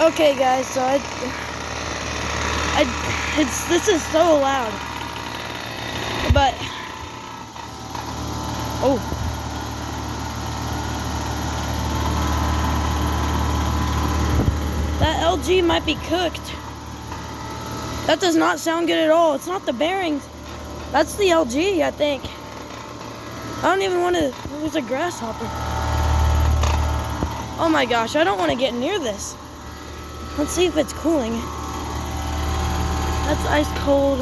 Okay, guys, so this is so loud, but oh, that LG might be cooked. That does not sound good at all. It's not the bearings. That's the LG, I think. I don't even want to. There's a grasshopper. Oh my gosh, I don't want to get near this. Let's see if it's cooling. That's ice cold.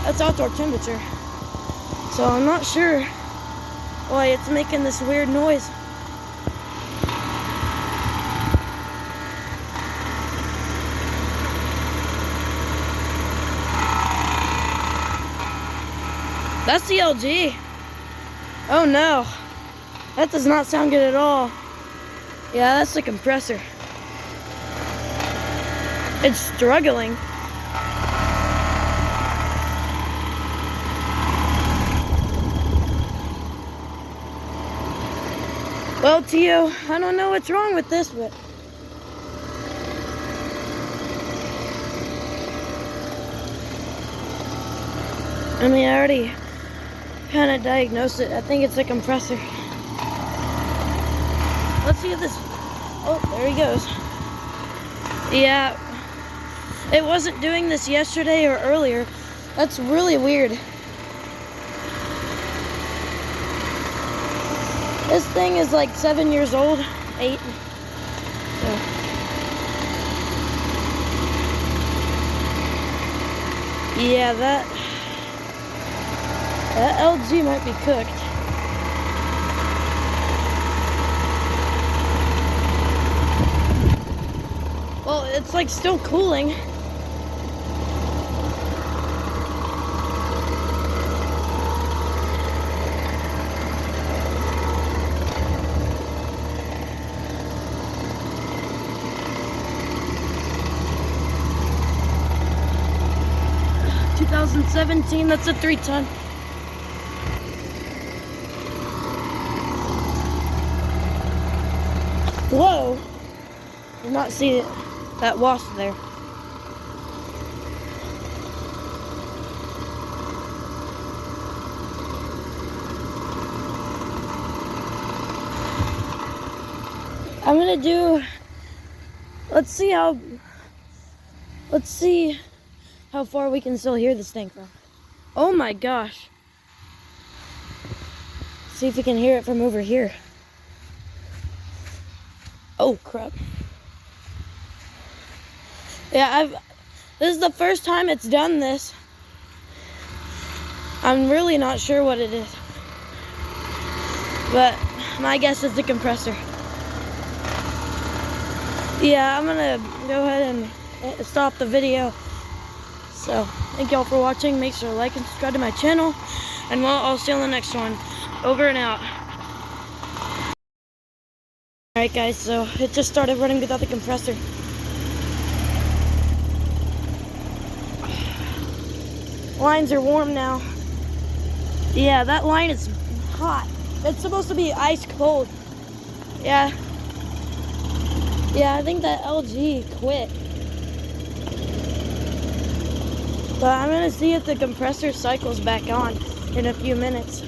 That's outdoor temperature. So I'm not sure why it's making this weird noise. That's the LG. Oh no, that does not sound good at all. Yeah, that's the compressor. It's struggling. Well, Tio, I don't know what's wrong with this, but I mean, I already kind of diagnosed it. I think it's a compressor. Let's see if this. Oh, there he goes. Yeah, it wasn't doing this yesterday or earlier. That's really weird. This thing is like 7 years old, 8. So. Yeah, that LG might be cooked. Well, it's like still cooling. $2017, that's a 3-ton. Whoa! Did not see it. That wasp there. I'm gonna do. Let's see how far we can still hear this thing from. Oh my gosh! See if we can hear it from over here. Oh crap! Yeah, this is the first time it's done this. I'm really not sure what it is, but my guess is the compressor. Yeah, I'm gonna go ahead and stop the video. So, thank y'all for watching. Make sure to like and subscribe to my channel, and I'll see you on the next one. Over and out. Alright guys, so it just started running without the compressor. Lines are warm now. Yeah, that line is hot. It's supposed to be ice cold. Yeah. Yeah, I think that LG quit. But I'm gonna see if the compressor cycles back on in a few minutes.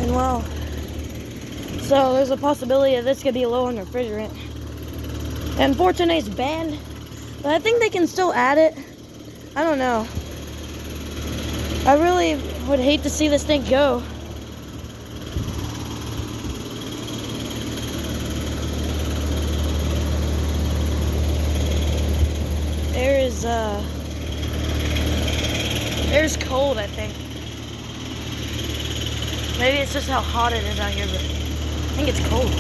And well, so there's a possibility that this could be low on refrigerant. And Fortunate's banned, but I think they can still add it. I don't know. I really would hate to see this thing go. Air's cold, I think. Maybe it's just how hot it is out here, but I think it's cold.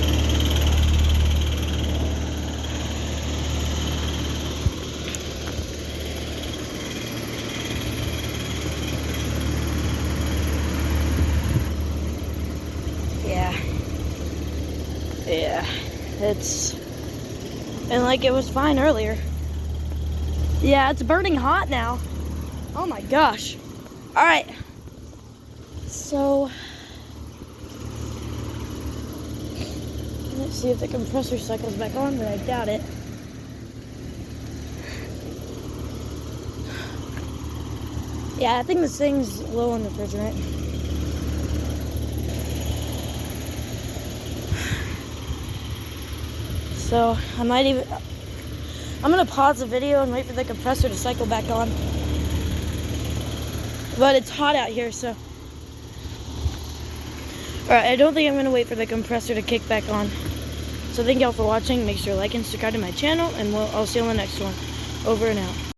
Yeah, it's, and like it was fine earlier. Yeah, it's burning hot now. Oh my gosh. All right. So Let's see if the compressor cycles back on, but I doubt it. Yeah, I think this thing's low on refrigerant. So I'm gonna pause the video and wait for the compressor to cycle back on. But it's hot out here, so. Alright, I don't think I'm gonna wait for the compressor to kick back on. So thank y'all for watching. Make sure to like and subscribe to my channel, and I'll see you on the next one. Over and out.